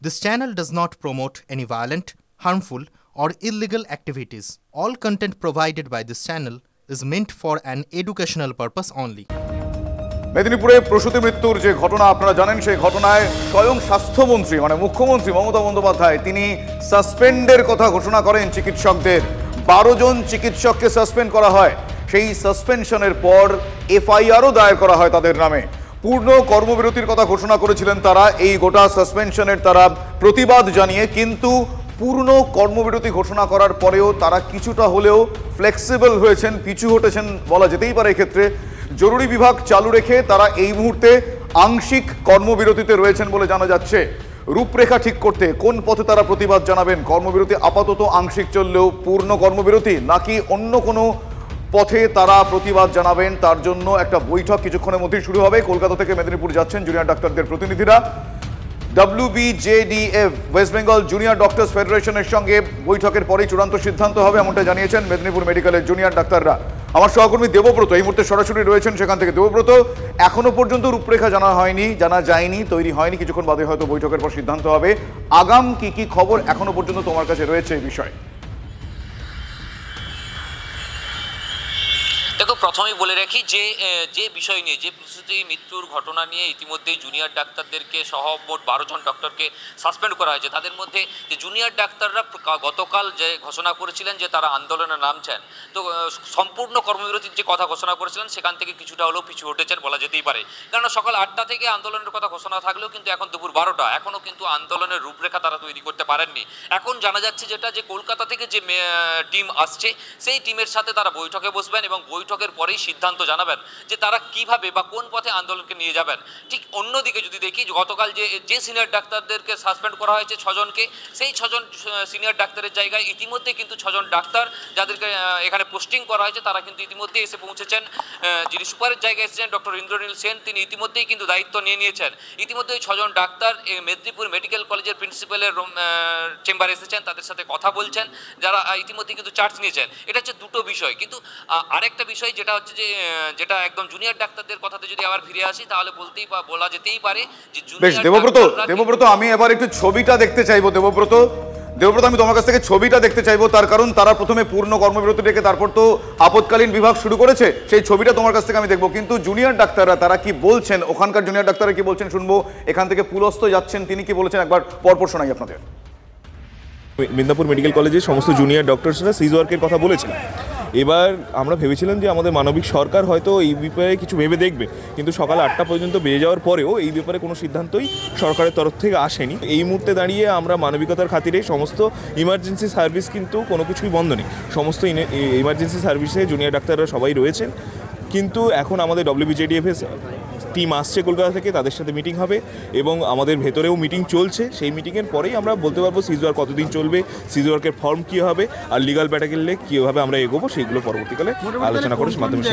This channel does not promote any violent, harmful, or illegal activities. All content provided by this channel is meant for an educational purpose only. মেদিনীপুরে প্রসূতি মৃত্যুর যে ঘটনা আপনারা জানেন, সেই ঘটনায় স্বয়ং স্বাস্থ্যমন্ত্রী মানে মুখ্যমন্ত্রী মমতা বন্দ্যোপাধ্যায় তিনি সাসপেন্ডের কথা ঘোষণা করেন চিকিৎসকদের। 12 জন চিকিৎসককে সাসপেন্ড করা হয়। সেই সাসপেনশনের পর এফআইআরও দায়ের করা হয় তাদের নামে। পূর্ণ কর্মবিরতির কথা ঘোষণা করেছিলেন তারা এই গোটা সাসপেনশনের তারা প্রতিবাদ জানিয়ে, কিন্তু পূর্ণ কর্মবিরতি ঘোষণা করার পরেও তারা কিছুটা হলেও ফ্লেক্সিবল হয়েছেন, পিছু হটেছেন বলা যেতেই পারে। এক্ষেত্রে জরুরি বিভাগ চালু রেখে তারা এই মুহূর্তে আংশিক কর্মবিরতিতে রয়েছেন বলে জানা যাচ্ছে। রূপরেখা ঠিক করতে কোন পথে তারা প্রতিবাদ জানাবেন, কর্মবিরতি আপাতত আংশিক চললেও পূর্ণ কর্মবিরতি নাকি অন্য কোনো পথে তারা প্রতিবাদ জানাবেন, তার জন্য একটা বৈঠক কিছুক্ষণের মধ্যেই শুরু হবে। কলকাতা থেকে মেদিনীপুর যাচ্ছেন জুনিয়র ডাক্তারদের প্রতিনিধিরা। WBJDF West Bengal junior doctors ফেডারেশনের সঙ্গে বৈঠকের পরেই চূড়ান্ত সিদ্ধান্ত হবে, এমনটা জানিয়েছেন মেদিনীপুর মেডিকেলের জুনিয়র ডাক্তাররা। আমার সহকর্মী দেবব্রত এই মুহূর্তে সরাসরি রয়েছেন সেখান থেকে। দেবব্রত, এখনো পর্যন্ত রূপরেখা জানা যায়নি, তৈরি হয়নি, কিছুক্ষণ বাদে হয়তো বৈঠকের পর সিদ্ধান্ত হবে। আগাম কি খবর এখনো পর্যন্ত তোমার কাছে রয়েছে এই বিষয়ে? দেখো, প্রথমেই বলে রাখি যে বিষয় নিয়ে, যে প্রসূতি মৃত্যুর ঘটনা নিয়ে ইতিমধ্যেই জুনিয়র ডাক্তারদেরকে সহ মোট 12 জন ডক্টরকে সাসপেন্ড করা হয়েছে। তাদের মধ্যে যে জুনিয়র ডাক্তাররা গতকাল যে ঘোষণা করেছিলেন যে তারা আন্দোলনে নামছেন, তো সম্পূর্ণ কর্মবিরতির যে কথা ঘোষণা করেছিলেন সেখান থেকে কিছুটা হলেও পিছু হটেছেন বলা যেতেই পারে। কেননা সকাল 8টা থেকে আন্দোলনের কথা ঘোষণা থাকলেও কিন্তু এখন দুপুর 12টা, এখনও কিন্তু আন্দোলনের রূপরেখা তারা তৈরি করতে পারেননি। এখন জানা যাচ্ছে যে কলকাতা থেকে যে টিম আসছে সেই টিমের সাথে তারা বৈঠকে বসবেন এবং বৈঠকের পরেই সিদ্ধান্ত জানাবেন যে তারা কিভাবে বা কোন পথে আন্দোলনকে নিয়ে যাবেন। ঠিক অন্যদিকে যদি দেখি, গতকাল যে সিনিয়র ডাক্তারদেরকে সাসপেন্ড করা হয়েছে 6 জনকে, সেই 6 জন সিনিয়র ডাক্তারের জায়গায় ইতিমধ্যে কিন্তু 6 জন ডাক্তার যাদেরকে এখানে পোস্টিং করা হয়েছে তারা কিন্তু ইতিমধ্যে এসে পৌঁছেছেন। যিনি সুপারের জায়গায় এসেছেন ডক্টর ইন্দ্রনীল সেন, তিনি ইতিমধ্যেই কিন্তু দায়িত্ব নিয়ে নিয়েছেন। ইতিমধ্যে ওই 6 জন ডাক্তার মেদিনীপুর মেডিকেল কলেজের প্রিন্সিপালের চেম্বারে এসেছেন, তাদের সাথে কথা বলছেন, যারা ইতিমধ্যে কিন্তু চার্জ নিয়েছেন। এটা হচ্ছে দুটো বিষয়। কিন্তু আরেকটা বিষয় যেটা হচ্ছে যেটা একদম জুনিয়র ডাক্তারদের কথাতে যদি আবার ফিরে আসি, তাহলে বলা যেতেই পারে যে দেবব্রত আমি এবার একটু ছবিটা দেখতে চাইবো। দেবব্রত আমি তোমার কাছ থেকে ছবিটা দেখতে চাইবো, তার কারণ তারা প্রথমে পূর্ণ কর্মবিরতি ডেকে তারপর তো আপৎকালীন বিভাগ শুরু করেছে। সেই ছবিটা তোমার কাছ থেকে আমি দেখবো। কিন্তু জুনিয়র ডাক্তাররা তারা কি বলছেন, ওখানকার জুনিয়র ডাক্তাররা কি বলছেন শুনবো। এখান থেকে পুলস্ত যাচ্ছেন, তিনি কি বলেছেন একবার পরপর শোনাই আপনাদের। মেদিনীপুর মেডিকেল কলেজের সমস্ত জুনিয়র ডক্টরসরা সিজ ওয়ার্কের কথা বলেছেন। এবার আমরা ভেবেছিলাম যে আমাদের মানবিক সরকার হয়তো এই ব্যাপারে কিছু ভেবে দেখবে, কিন্তু সকাল 8টা পর্যন্ত বেজে যাওয়ার পরেও এই ব্যাপারে কোনো সিদ্ধান্তই সরকারের তরফ থেকে আসেনি। এই মুহূর্তে দাঁড়িয়ে আমরা মানবিকতার খাতিরে সমস্ত ইমার্জেন্সি সার্ভিস কিন্তু কোনো কিছুই বন্ধ নেই, সমস্ত ইমার্জেন্সি সার্ভিসে জুনিয়র ডাক্তাররা সবাই রয়েছেন। কিন্তু এখন আমাদের WBJDF টিম আসছে কলকাতা থেকে, তাদের সাথে মিটিং হবে এবং আমাদের ভেতরেও মিটিং চলছে। সেই মিটিংয়ের পরেই আমরা বলতে পারবো সিজ ওয়ার্ক কতদিন চলবে, সিজ ওয়ার্কের ফর্ম কী হবে আর লিগাল ব্যাটাকেলে কীভাবে আমরা এগোবো, সেগুলো পরবর্তীকালে আলোচনা করে মাধ্যমে।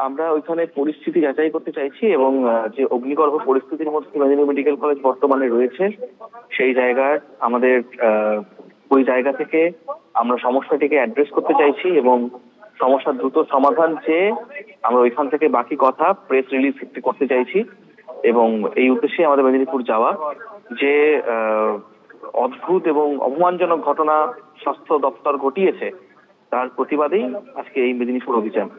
আমরা ওইখানে পরিস্থিতি যাচাই করতে চাইছি এবং যে অগ্নিগর্ভ পরিস্থিতির মধ্যে মেদিনীপুর মেডিকেল কলেজ বর্তমানে রয়েছে, সেই জায়গার আমাদের ওই জায়গা থেকে আমরা সমস্যাটিকে অ্যাড্রেস করতে চাইছি এবং সমস্যার দ্রুত সমাধান চেয়ে আমরা ওইখান থেকে বাকি কথা প্রেস রিলিজ করতে চাইছি। এবং এই উদ্দেশ্যে আমাদের মেদিনীপুর যাওয়া। যে অদ্ভুত এবং অপমানজনক ঘটনা স্বাস্থ্য দপ্তর ঘটিয়েছে, তার প্রতিবাদেই আজকে এই মেদিনীপুর অভিযান।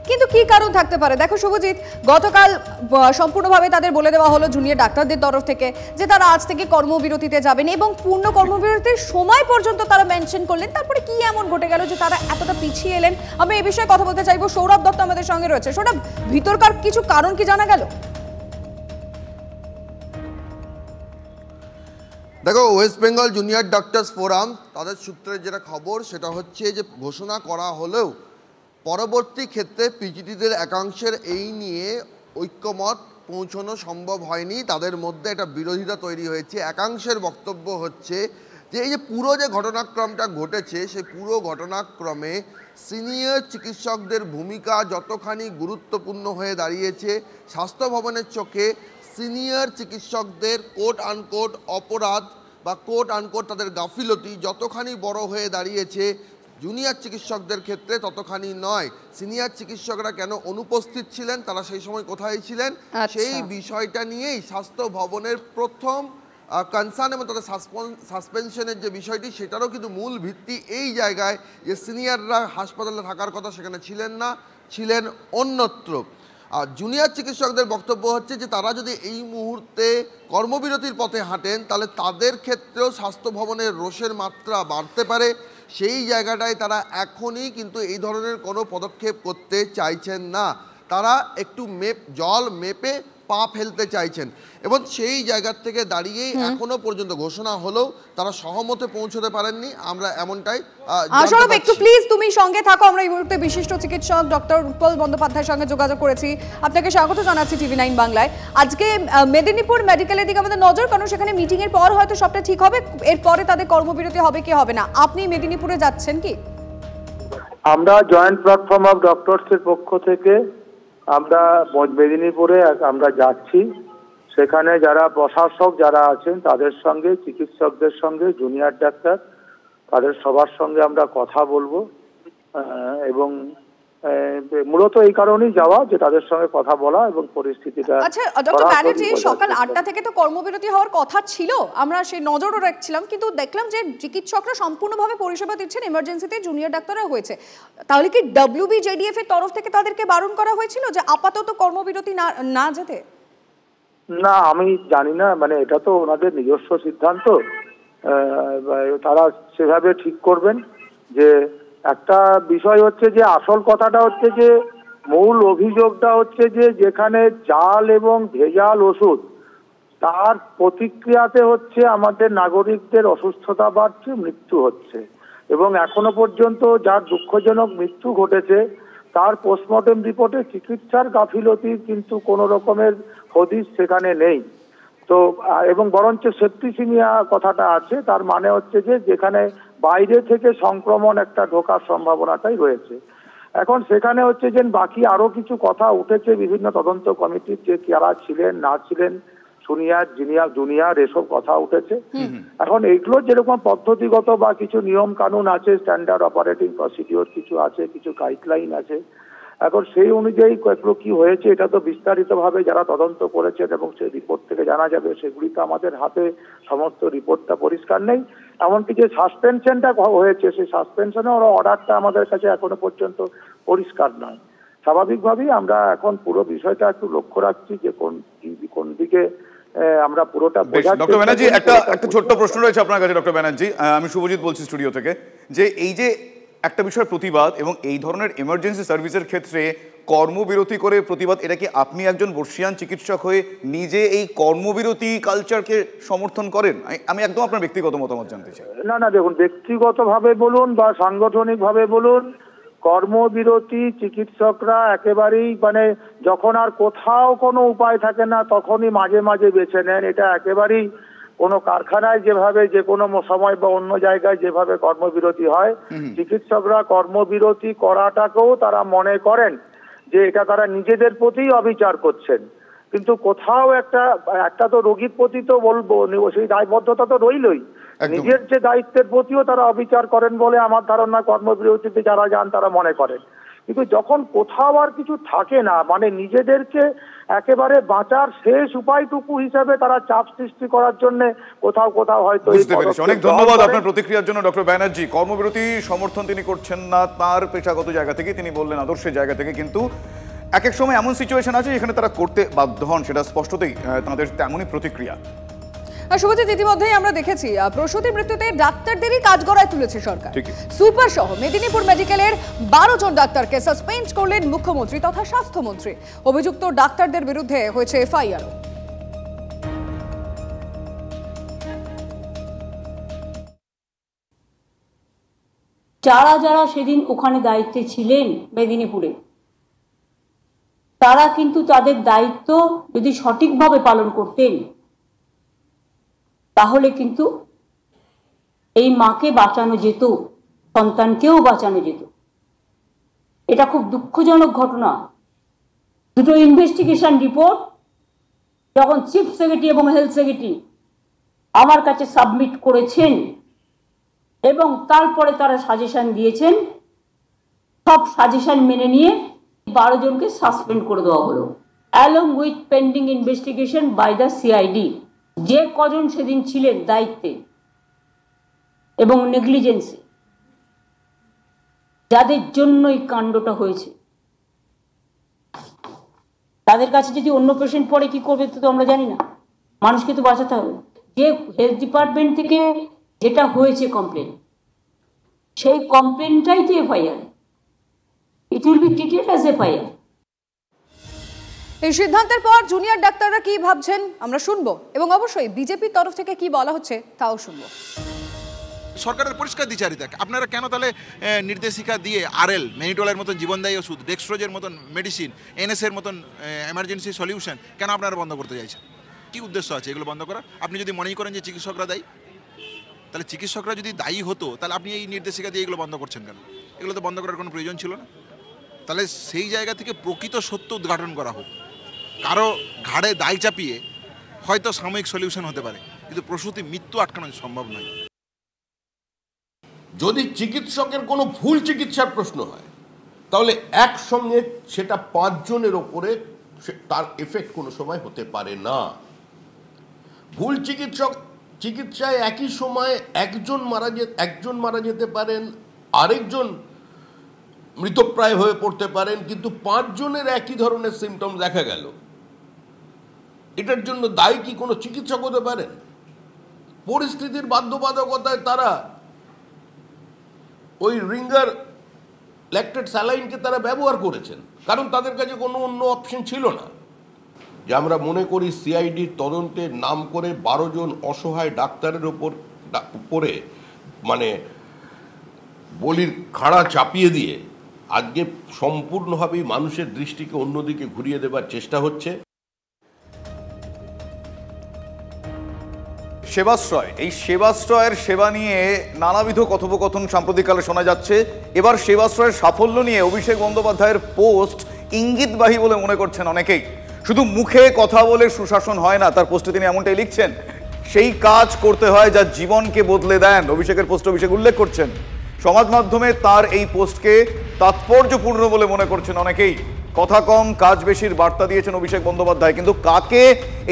কিন্তু কি কারণ থাকতে পারে? দেখো শুভজিৎ, গতকাল সম্পূর্ণভাবে তাদের বলে দেওয়া হলো জুনিয়র ডাক্তারদের তরফ থেকে যে তারা আজ থেকে কর্মবিরতিতে যাবেন এবং পূর্ণ কর্মবিরতির সময় পর্যন্ত তারা মেনশন করলেন। তারপরে কি এমন ঘটে গেল যে তারা এতটা পিছিয়ে এলেন? আমি এই বিষয়ে কথা বলতে চাইবো। সৌরভ দত্ত আমাদের সঙ্গে রয়েছে। সৌরভ, ভিতরকার কিছু কারণ কি জানা গেল? দেখো, West Bengal junior doctors forum তাদের সূত্রে যেটা খবর সেটা হচ্ছে যে ঘোষণা করা হলেও পরবর্তী ক্ষেত্রে পিজিটিদের একাংশের এই নিয়ে ঐক্যমত পৌঁছানো সম্ভব হয়নি। তাদের মধ্যে একটা বিরোধিতা তৈরি হয়েছে। একাংশের বক্তব্য হচ্ছে যে এই যে পুরো যে ঘটনাক্রমটা ঘটেছে, সেই পুরো ঘটনাক্রমে সিনিয়র চিকিৎসকদের ভূমিকা যতখানি গুরুত্বপূর্ণ হয়ে দাঁড়িয়েছে, স্বাস্থ্য ভবনের চোখে সিনিয়র চিকিৎসকদের কোট আনকোট অপরাধ বা কোট আনকোট তাদের গাফিলতি যতখানি বড় হয়ে দাঁড়িয়েছে, জুনিয়র চিকিৎসকদের ক্ষেত্রে ততখানি নয়। সিনিয়র চিকিৎসকরা কেন অনুপস্থিত ছিলেন, তারা সেই সময় কোথায় ছিলেন, সেই বিষয়টা নিয়েই স্বাস্থ্য ভবনের প্রথম কনসার্ন এবং তাদের সাসপেনশনের যে বিষয়টি, সেটারও কিন্তু মূল ভিত্তি এই জায়গায় যে সিনিয়ররা হাসপাতালে থাকার কথা সেখানে ছিলেন না, ছিলেন অন্যত্র। আর জুনিয়র চিকিৎসকদের বক্তব্য হচ্ছে যে তারা যদি এই মুহূর্তে কর্মবিরতির পথে হাঁটেন তাহলে তাদের ক্ষেত্রেও স্বাস্থ্য ভবনের রোষের মাত্রা বাড়তে পারে। সেই জায়গাটায় তারা এখনই কিন্তু এই ধরনের কোনো পদক্ষেপ করতে চাইছেন না, তারা একটু জল মেপে পা ফেলতে চাইছেন এবং সেই জায়গার থেকে দাঁড়িয়েই এখনো পর্যন্ত ঘোষণা হলেও তারা সহমতে পৌঁছতে পারেননি, আমরা এমনটাই। সৌরভ, একটু প্লিজ তুমি সঙ্গে থাকো, আমরা এই মুহূর্তে বিশিষ্ট চিকিৎসক ডক্টর উৎপল বন্দ্যোপাধ্যায়ের সঙ্গে যোগাযোগ করেছি। আপনাকে স্বাগত জানাচ্ছি TV9 বাংলায়। আজকে মেদিনীপুর মেডিকেলের দিকে আমাদের নজর, কারণ সেখানে মিটিং এর পর হয়তো সবটা ঠিক হবে, এরপরে তাদের কর্মবিরতি হবে কি হবে না। আপনি মেদিনীপুরে যাচ্ছেন কি? আমরা জয়েন্ট প্ল্যাটফর্ম অফ ডক্টরস এর পক্ষ থেকে আমরা মেদিনীপুরে আমরা যাচ্ছি। সেখানে যারা প্রশাসক যারা আছেন তাদের সঙ্গে, চিকিৎসকদের সঙ্গে, জুনিয়র ডাক্তার, তাদের সবার সঙ্গে আমরা কথা বলবো এবং মূলত এই কারণেই যাওয়া যে তাদের সঙ্গে কথা বলা এবং পরিস্থিতিটা। আচ্ছা ডক্টর ব্যানার্জি, সকাল 8টা থেকে তো কর্মবিরতি হওয়ার কথা ছিল, আমরা সেই নজরও রাখছিলাম, কিন্তু দেখলাম যে চিকিৎসকরা সম্পূর্ণভাবে পরিষেবা দিচ্ছেন, এমার্জেন্সিতে জুনিয়র ডাক্তাররা হয়েছে। তাহলে কি WBJDF এর তরফ থেকে তাদেরকে বারণ করা হয়েছিল যে আপাতত কর্মবিরতি না যেতে? না, আমি জানি না, মানে এটা তো ওনাদের নিজস্ব সিদ্ধান্ত, তারা সেভাবে ঠিক করবেন। যে একটা বিষয় হচ্ছে যে আসল কথাটা হচ্ছে যে মূল অভিযোগটা হচ্ছে যে যেখানে জাল এবং ভেজাল ওষুধ, তার প্রতিক্রিয়াতে হচ্ছে আমাদের নাগরিকদের অসুস্থতা বাড়ছে, মৃত্যু হচ্ছে এবং এখনো পর্যন্ত যার দুঃখজনক মৃত্যু ঘটেছে তার পোস্টমর্টেম রিপোর্টে চিকিৎসার গাফিলতির কিন্তু কোনো রকমের হদিশ সেখানে নেই। তো এবং বরঞ্চ সেপ্টিসিমিয়া কথাটা আছে, তার মানে হচ্ছে যে যেখানে বাইরে থেকে সংক্রমণ একটা ঢোকার সম্ভাবনাটাই রয়েছে। এখন সেখানে হচ্ছে যে বাকি আরো কিছু কথা উঠেছে বিভিন্ন তদন্ত কমিটির, যে কারা ছিলেন না ছিলেন, জুনিয়র এসব কথা উঠেছে। এখন এইগুলো যেরকম পদ্ধতিগত বা কিছু নিয়ম কানুন আছে, স্ট্যান্ডার্ড অপারেটিং প্রসিডিওর কিছু আছে, কিছু গাইডলাইন আছে। এখন সেই অনুযায়ী এগুলো কি হয়েছে এটা তো বিস্তারিতভাবে যারা তদন্ত করেছেন এবং সেই রিপোর্ট থেকে জানা যাবে। সেগুলি তো আমাদের হাতে সমস্ত রিপোর্টটা পরিষ্কার নেই। এমনকি যে সাসপেনশনটা হয়েছে সেই সাসপেনশনের অর্ডারটা আমাদের কাছে এখনো পর্যন্ত পরিষ্কার নয়। স্বাভাবিকভাবেই আমরা এখন পুরো বিষয়টা একটু লক্ষ্য রাখছি যে কোন দিকে আমরা পুরোটা বোঝাচ্ছি। ডক্টর ব্যানার্জি, একটা ছোট্ট প্রশ্ন রয়েছে আপনার কাছে ডক্টর ব্যানার্জি। আমি শুভজিৎ বলছি স্টুডিও থেকে, যে এই যে একটা বিষয় প্রতিবাদ এবং এই ধরনের এমার্জেন্সি সার্ভিসের ক্ষেত্রে কর্মবিরতি করে প্রতিবাদ, এটা কি আপনি একজন বর্ষীয়ান চিকিৎসক হয়ে নিজে এই কর্মবিরতি কালচারকে সমর্থন করেন? আমি একদম আপনার ব্যক্তিগত মতামত জানতে চাই। না, দেখুন, ব্যক্তিগতভাবে বলুন বা সাংগঠনিকভাবে বলুন, কর্মবিরতি চিকিৎসকরা একেবারেই মানে যখন আর কোথাও কোনো উপায় থাকে না তখনই মাঝে মাঝে বেছে নেন। এটা একেবারেই কোনো কারখানায় যেভাবে যে কোনো সময় বা অন্য জায়গায় যেভাবে কর্মবিরতি হয়, চিকিৎসকরা কর্মবিরতি করাটাকেও তারা মনে করেন যে এটা তারা নিজেদের প্রতি অবিচার করছেন। কিন্তু কোথাও একটা তো রোগীর প্রতি তো বলবো সেই দায়বদ্ধতা তো রইলই, নিজের যে দায়িত্বের প্রতিও তারা অবিচার করেন বলে আমার ধারণা কর্মবিরতিতে যারা যান তারা মনে করেন। কিন্তু যখন কোথাও আর কিছু থাকে না, মানে নিজেদেরকে একেবারে বাঁচার শেষ উপায়টুকু হিসাবে তারা চাপ সৃষ্টি করার জন্য কোথাও হয়তো। অনেক ধন্যবাদ আপনার প্রতিক্রিয়ার জন্য ডক্টর ব্যানার্জি। কর্মবিরতি সমর্থন তিনি করছেন না তার পেশাগত জায়গা থেকে, তিনি বললেন আদর্শের জায়গা থেকে, কিন্তু এক এক সময় এমন সিচুয়েশন আছে যেখানে তারা করতে বাধ্য হন, সেটা স্পষ্টতই তাদের তেমনই প্রতিক্রিয়া। শুভজিৎ, ইতিমধ্যেই আমরা দেখেছি প্রসূতি মৃত্যুতে ডাক্তারদেরই কাঠগড়ায় তুলেছে সরকার। সুপার সহ মেদিনীপুর মেডিকেলের 12 জন ডাক্তারকে সাসপেন্ড করলেন মুখ্যমন্ত্রী তথা স্বাস্থ্যমন্ত্রী। অভিযুক্ত ডাক্তারদের বিরুদ্ধে হয়েছে FIR। যারা সেদিন ওখানে দায়িত্বে ছিলেন মেদিনীপুরে, তারা কিন্তু তাদের দায়িত্ব যদি সঠিকভাবে পালন করতেন তাহলে কিন্তু এই মাকে বাঁচানো যেত, সন্তানকেও বাঁচানো যেত। এটা খুব দুঃখজনক ঘটনা। দুটো ইনভেস্টিগেশন রিপোর্ট যখন চিফ সেক্রেটারি এবং হেলথ সেক্রেটারি আমার কাছে সাবমিট করেছেন, এবং তারপরে তারা সাজেশন দিয়েছেন, সব সাজেশন মেনে নিয়ে 12 জনকে সাসপেন্ড করে দেওয়া হলো, along with pending investigation by the CID. যে কজন সেদিন ছিলেন দায়িত্বে এবং নেগলিজেন্সে, যাদের জন্য এই কাণ্ডটা হয়েছে, তাদের কাছে যদি অন্য পেশেন্ট পড়ে কি করবে তো আমরা জানি না। মানুষকে তো বাঁচাতে হবে। যে হেলথ ডিপার্টমেন্ট থেকে যেটা হয়েছে কমপ্লেন, সেই কমপ্লেনটাই তো FIR, it will be treated as FIR. এই সিদ্ধান্তের পর জুনিয়র ডাক্তাররা কি ভাবছেন আমরা শুনবো, এবং অবশ্যই বিজেপির তরফ থেকে কি বলা হচ্ছে তাও শুনবো। সরকারের পরিষ্কার দ্বিচারিতা, আপনারা কেন তাহলে নির্দেশিকা দিয়ে আরএল, ম্যানিটোলের মতন জীবনদায়ী ওষুধ, ডেক্সট্রোজের মতন মেডিসিন, এনএসের মতন এমার্জেন্সি সলিউশন কেন আপনারা বন্ধ করতে চাইছেন? কী উদ্দেশ্য আছে এগুলো বন্ধ করার? আপনি যদি মনেই করেন যে চিকিৎসকরা দায়ী, তাহলে চিকিৎসকরা যদি দায়ী হতো তাহলে আপনি এই নির্দেশিকা দিয়ে এগুলো বন্ধ করছেন কেন? এগুলো তো বন্ধ করার কোনো প্রয়োজন ছিল না। তাহলে সেই জায়গা থেকে প্রকৃত সত্য উদ্ঘাটন করা হোক। কারো ঘাড়ে দায় চাপিয়ে হয়তো সাময়িক সলিউশন হতে পারে, কিন্তু প্রসূতি মৃত্যু আটকানো সম্ভব নয়। যদি চিকিৎসকের কোনো ভুল চিকিৎসার প্রশ্ন হয় তাহলে একসঙ্গে সেটা 5 জনের ওপরে তার এফেক্ট কোনো সময় হতে পারে না। ভুল চিকিৎসায় একই সময় একজন মারা যেতে পারেন, আরেকজন মৃতপ্রায় হয়ে পড়তে পারেন, কিন্তু 5 জনের একই ধরনের সিমটম দেখা গেল। এটার জন্য দায়ী কি কোনো চিকিৎসক হতে পারেন? পরিস্থিতির বাধ্যবাধকতায় তারা ওই রিঙ্গার ল্যাকটেড স্যালাইনকে তারা ব্যবহার করেছেন, কারণ তাদের কাছে কোনো অন্য অপশন ছিল না। যে আমরা মনে করি সিআইডির তদন্তের নাম করে 12 জন অসহায় ডাক্তারের উপরে মানে বলির খাড়া চাপিয়ে দিয়ে আজকে সম্পূর্ণভাবেই মানুষের দৃষ্টিকে অন্যদিকে ঘুরিয়ে দেবার চেষ্টা হচ্ছে। সেবাশ্রয়, এই সেবাশ্রয়ের সেবা নিয়ে নানাবিধ কথোপকথন সাম্প্রতিককালে শোনা যাচ্ছে। এবার সেবাশ্রয়ের সাফল্য নিয়ে অভিষেক বন্দ্যোপাধ্যায়ের পোস্ট ইঙ্গিতবাহী বলে মনে করছেন অনেকেই। শুধু মুখে কথা বলে সুশাসন হয় না, তার পোস্টে তিনি এমনটাই লিখছেন, সেই কাজ করতে হয় যা জীবনকে বদলে দেন। অভিষেকের পোস্টে অভিষেক উল্লেখ করছেন, সমাজ মাধ্যমে তার এই পোস্টকে তাৎপর্যপূর্ণ বলে মনে করছেন অনেকেই। কথা কম কাজ বেশির বার্তা দিয়েছেন অভিষেক বন্দ্যোপাধ্যায়, কিন্তু কাকে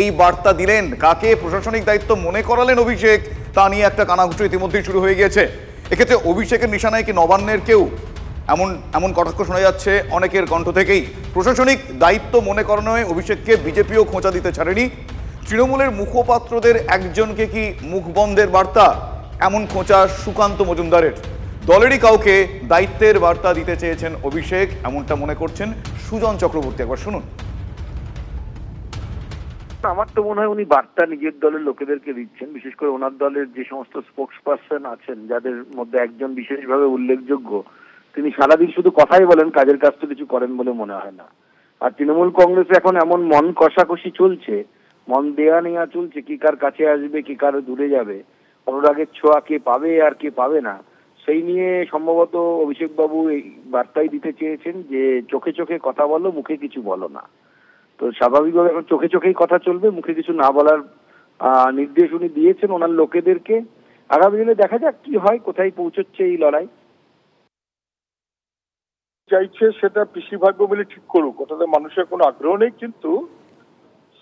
এই বার্তা দিলেন, কাকে প্রশাসনিক দায়িত্ব মনে করালেন অভিষেক, তা নিয়ে একটা কানাঘুষো ইতিমধ্যেই শুরু হয়ে গিয়েছে। এক্ষেত্রে অভিষেকের নিশানায় কি নবান্নের কেউ? এমন কটাক্ষ শোনা যাচ্ছে অনেকের কণ্ঠ থেকেই। প্রশাসনিক দায়িত্ব মনে করানোয় অভিষেককে বিজেপিও খোঁচা দিতে ছাড়েনি। তৃণমূলের মুখপাত্রদের একজনকে কি মুখ বন্ধের বার্তা? এমন খোঁচা সুকান্ত মজুমদারের। দলেরই কাউকে দায়িত্বের বার্তা দিতে চেয়েছেন অভিষেক, এমনটা মনে করছেন সুজন চক্রবর্তী। একবার শুনুন। আমার তো মনে হয় উনি বার্তা নিজের দলের লোকেদেরকে দিচ্ছেন, বিশেষ করে ওনার দলের যে সমস্ত স্পোক্স পার্সন আছেন, যাদের মধ্যে একজন বিশেষভাবে উল্লেখযোগ্য, তিনি সারাদিন শুধু কথাই বলেন, কাজের কাজ তো কিছু করেন বলে মনে হয় না। আর তৃণমূল কংগ্রেসে এখন এমন মন কষাকষি চলছে, মন দেয়া নেয়া চলছে, কি কার কাছে আসবে, কি কার দূরে যাবে, অনুরাগের ছোঁয়া কে পাবে আর কে পাবে না, সেই নিয়ে সম্ভবত অভিষেক বাবু এই বার্তাই দিতে চেয়েছেন যে চোখে চোখে কথা বলো, মুখে কিছু বলো না। তো স্বাভাবিকভাবে এখন চোখে চোখেই কথা চলবে, মুখে কিছু না বলার নির্দেশ উনি দিয়েছেন ওনার লোকেদেরকে। আগামী দিনে দেখা যাক কি হয়, কোথায় পৌঁছচ্ছে এই লড়াই। চাইছে সেটা পিসি ভাগ্য বলে ঠিক করুক, ওটাতে মানুষের কোনো আগ্রহ নেই, কিন্তু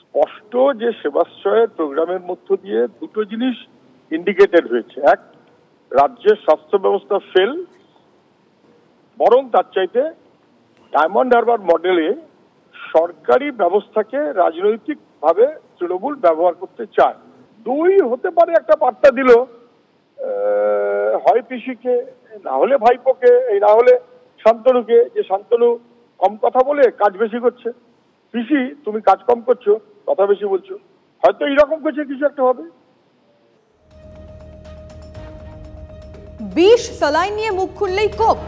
স্পষ্ট যে সেবাশ্রয়ের প্রোগ্রামের মধ্য দিয়ে দুটো জিনিস ইন্ডিকেটেড হয়েছে। এক, রাজ্যের স্বাস্থ্য ব্যবস্থা ফেল, বরং তার চাইতে ডায়মন্ড হারবার মডেলে সরকারি ব্যবস্থাকে রাজনৈতিক ভাবে তৃণমূল ব্যবহার করতে চায়। দুই, হতে পারে একটা বার্তা দিল, হয় পিসিকে, না হলে ভাইপোকে, এই না হলে শান্তনুকে, যে শান্তনু কম কথা বলে কাজ বেশি করছে, পিসি তুমি কাজ কম করছো, কথা বেশি বলছো, হয়তো এইরকম করছে কিছু একটা হবে। 20 স্যালাইন নিয়ে মুখ খুললেই কোপ।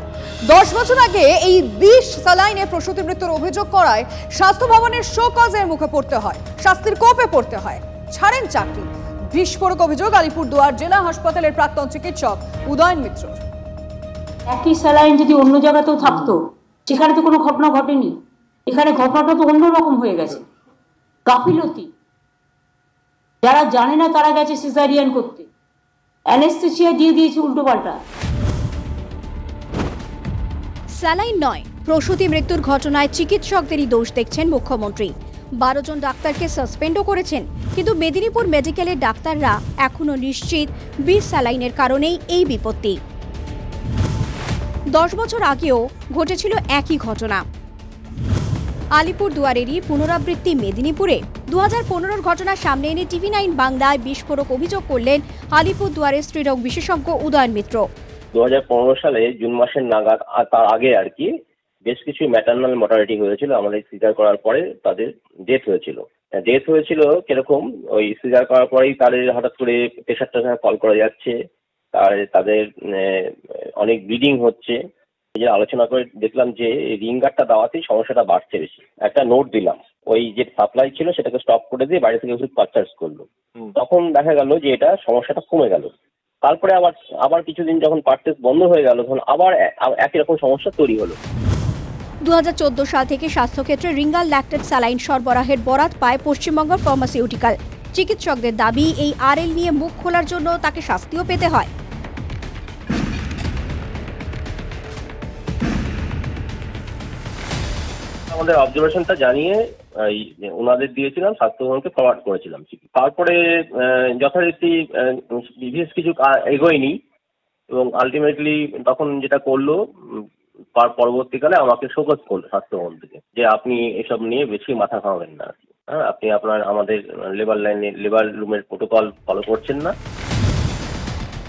10 বছর আগে এই 20 স্যালাইনে প্রসূতি মৃত্যুর অভিযোগ করায় স্বাস্থ্য ভবনের শো কজের মুখে পড়তে হয়, শাস্তির কোপে পড়তে হয়, ছাড়েন চাকরি। বিস্ফোরক অভিযোগ আলিপুরদুয়ার জেলা হাসপাতালের প্রাক্তন চিকিৎসক উদয়ন মিত্র। একই স্যালাইন যদি অন্য জায়গাতেও থাকতো, সেখানে তো কোনো ঘটনা ঘটেনি, এখানে ঘটনাটা তো অন্যরকম হয়ে গেছে। গাফিলতি, যারা জানে না তারা গেছে সিজারিয়ান করতে, অ্যানেস্থেসিয়া দিয়ে দিয়েছে উল্টোপাল্টা। স্যালাইন নয়, প্রসূতি মৃত্যুর ঘটনায় চিকিৎসকদেরই দোষ দেখছেন মুখ্যমন্ত্রী। 12 জন ডাক্তারকে সাসপেন্ডও করেছেন, কিন্তু মেদিনীপুর মেডিকেলের ডাক্তাররা এখনো নিশ্চিত 20 স্যালাইনের কারণেই এই বিপত্তি। 10 বছর আগেও ঘটেছিল একই ঘটনা। আলিপুরদুয়ারেরই পুনরাবৃত্তি মেদিনীপুরে। 2015 ঘটনার সামনে এনে TV9 বাংলায় বিস্ফোরক অভিযোগ করলেন আলিপুরদুয়ারের স্ত্রীরোগ বিশেষজ্ঞ উদয়ন মিত্র। 2015 সালে জুন মাসের নাগাদ, তার আগে আর কি, বেশ কিছু ম্যাটারনাল মর্টালিটি হয়েছিল। আমাদের সিজার করার পরে তাদের ডেথ হয়েছিল। কিরকম, ওই সিজার করার পরেই তাদের হঠাৎ করে প্রেশারটা কল করা যাচ্ছে, তাদের অনেক ব্লিডিং হচ্ছে। যে আলোচনা করে দেখলাম যে রিং গার্ডটা দেওয়াতেই সমস্যাটা বাড়ছে বেশি। একটা নোট দিলাম, ওই যে সাপ্লাই ছিল সেটাকে স্টপ করে দিয়ে বাইরে থেকে ওষুধ পারচেজ করলো। তখন দেখা গেল যে এটা সমস্যাটা কমে গেল। তারপরে আবার কিছুদিন যখন পারচেজ বন্ধ হয়ে গেল, তখন আবার একই রকম সমস্যা তৈরি হলো। 2014 সাল থেকে স্বাস্থ্যক্ষেত্রে রিঙ্গাল ল্যাকটেড স্যালাইন সরবরাহের বরাত পায় পশ্চিমবঙ্গ ফার্মাসিউটিক্যাল। চিকিৎসকদের দাবি, এই আরএল নিয়ে মুখ খোলার জন্য তাকে শাস্তিও পেতে হয়। আমাদের অবজারভেশনটা জানিয়ে ওনাদের দিয়েছিলাম, স্বাস্থ্যভবনকে ফরওয়ার্ড করেছিলাম। তারপরে যথারীতি বিশেষ কিছু এগোয়নি এবং আলটিমেটলি তখন যেটা করলো, পরবর্তীকালে আমাকে শোকজ করলো স্বাস্থ্যভবন থেকে, যে আপনি এসব নিয়ে বেশি মাথা ঘামাবেন না। হ্যাঁ, আপনি আমাদের লেবার রুমের প্রোটোকল ফলো করছেন না।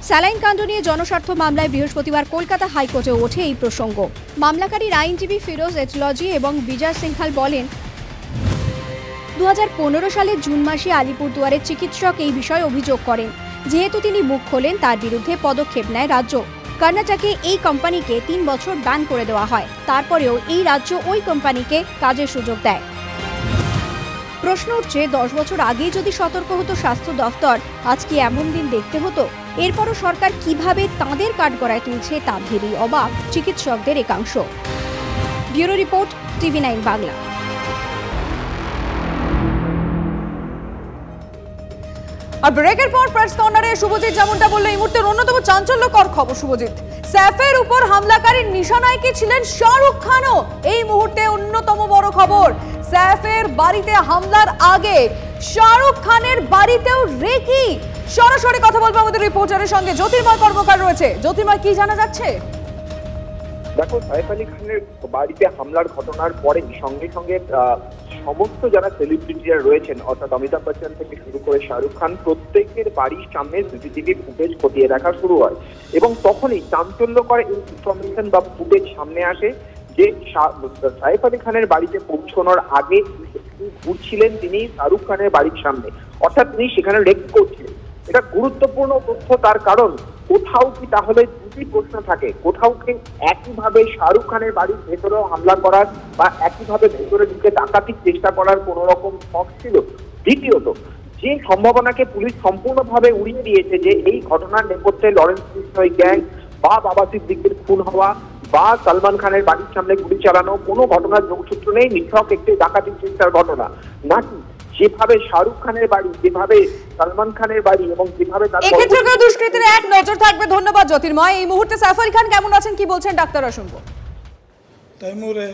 স্যালাইন কাণ্ড নিয়ে জনস্বার্থ মামলায় বৃহস্পতিবার কলকাতা হাইকোর্টে ওঠে এই প্রসঙ্গ। মামলাকারীর আইনজীবী ফিরোজ এচলজি এবং বিজয় সিংহাল বলেন, 2015 সালের জুন মাসে আলিপুরদুয়ারের চিকিৎসক এই বিষয়ে অভিযোগ করেন। যেহেতু তিনি মুখ খোলেন, তার বিরুদ্ধে পদক্ষেপ নেয় রাজ্য। কর্ণাটকে এই কোম্পানিকে 3 বছর ব্যান করে দেওয়া হয়। তারপরেও এই রাজ্য ওই কোম্পানিকে কাজের সুযোগ দেয়। প্রশ্ন উঠছে, 10 বছর আগেই যদি সতর্ক হতো স্বাস্থ্য দফতর, আজ কি এমন দিন দেখতে হতো? এরপরও সরকার কিভাবে তাঁদের কাঠগড়ায় তুলছে তা ভেবেই অবাক চিকিৎসকদের একাংশ। Bureau report, TV9 Bangla. আর ব্রেকের পর প্রেস কর্নারে শুভজিৎ যেমনটা বললো, এই মুহূর্তের অন্যতম চাঞ্চল্যকর খবর শুভজিৎ, স্যাফের উপর হামলাকারীর নিশানায় কি ছিলেন শাহরুখ খানও? এই মুহূর্তে অন্যতম বড় খবর, স্যাফের বাড়িতে হামলার আগে শাহরুখ খানের বাড়িতেও রেকি। সরাসরি কথা বলবো আমাদের রিপোর্টারের সঙ্গে, জ্যোতির্ময় কর্মকার রয়েছে। জ্যোতির্ময়, কি জানা যাচ্ছে? দেখো, সাইফ আলী খানের বাড়িতে হামলার ঘটনার পরে সঙ্গে সঙ্গে সমস্ত যারা সেলিব্রিটিরা রয়েছেন, অর্থাৎ অমিতাভ বচ্চন থেকে শুরু করে শাহরুখ খান, প্রত্যেকের বাড়ির সামনে সিসিটিভি ফুটেজ খতিয়ে দেখা শুরু হয়। এবং তখনই চাঞ্চল্যকর এই ইনফরমেশন বা ফুটেজ সামনে আসে যে সাইফ আলী খানের বাড়িতে পৌঁছানোর আগে ঘুরছিলেন তিনি শাহরুখ খানের বাড়ির সামনে, অর্থাৎ তিনি সেখানে রেড করছিলেন। এটা গুরুত্বপূর্ণ তথ্য, তার কারণ কোথাও কি তাহলে দুটি প্রশ্ন থাকে, কোথাও কি একইভাবে শাহরুখ খানের বাড়ির ভেতরেও হামলা করার বা একইভাবে ভেতরে ঢুকে ডাকাতির চেষ্টা করার কোন রকম শখ ছিল? দ্বিতীয়ত, যে সম্ভাবনাকে পুলিশ সম্পূর্ণভাবে উড়িয়ে দিয়েছে যে এই ঘটনার নেপথ্যে লরেন্স বিষ্ণয় গ্যাং বা বাবা সিদ্দিকের খুন হওয়া বা সালমান খানের বাড়ির সামনে গুলি চালানো কোনো ঘটনার যোগসূত্র নেই, নিছক একটি ডাকাতির চেষ্টার ঘটনা, নাকি যেভাবে শাহরুখ খানের বাড়ি, যেভাবে সালমান খানের বাড়ি এবং যেভাবে এক্ষেত্রে দুষ্কৃতীর এক নজর থাকবে। ধন্যবাদ জ্যোতির্ময়। এই মুহূর্তে সাইফ আলী খান কেমন আছেন, কি বলছেন ডাক্তাররা, শুনবো। तैमूर है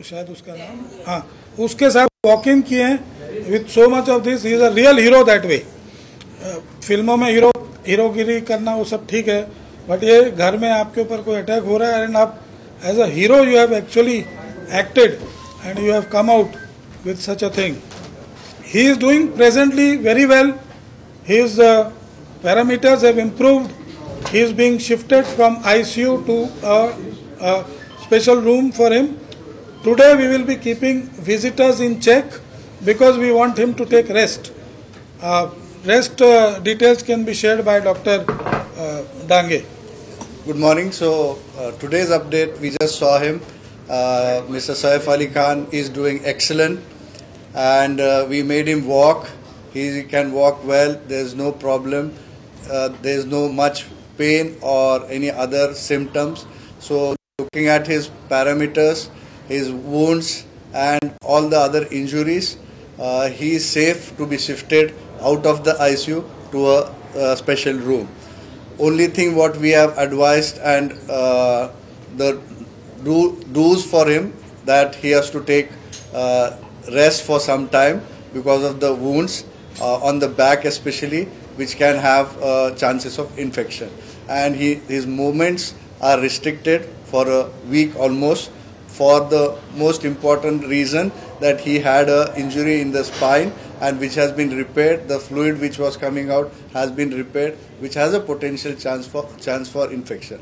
शायद उसका नाम, हाँ, उसके साथ वॉक इन किए हैं with so much of this, he is a real hero that way. फिल्मों में हीरोगिरी करना वो सब ठीक है, बट ये घर में आपके ऊपर कोई अटैक हो रहा है एंड आप as a hero you have actually acted and you have come out with such a thing. He is doing presently very well. His parameters have improved. He is being shifted from ICU to a special room for him. Today we will be keeping visitors in check because we want him to take rest. Rest details can be shared by Dr. Dange. Good morning. So today's update, we just saw him. Mr. Saif Ali Khan is doing excellent. And we made him walk. He can walk well. There's no problem. There's no much pain or any other symptoms. So looking at his parameters, his wounds and all the other injuries, he is safe to be shifted out of the ICU to a special room. Only thing what we have advised and the do's for him, that he has to take rest for some time because of the wounds on the back especially, which can have chances of infection. And his movements are restricted for a week almost, for the most important reason that he had an injury in the spine, and which has been repaired. The fluid which was coming out has been repaired, which has a potential chance for infection.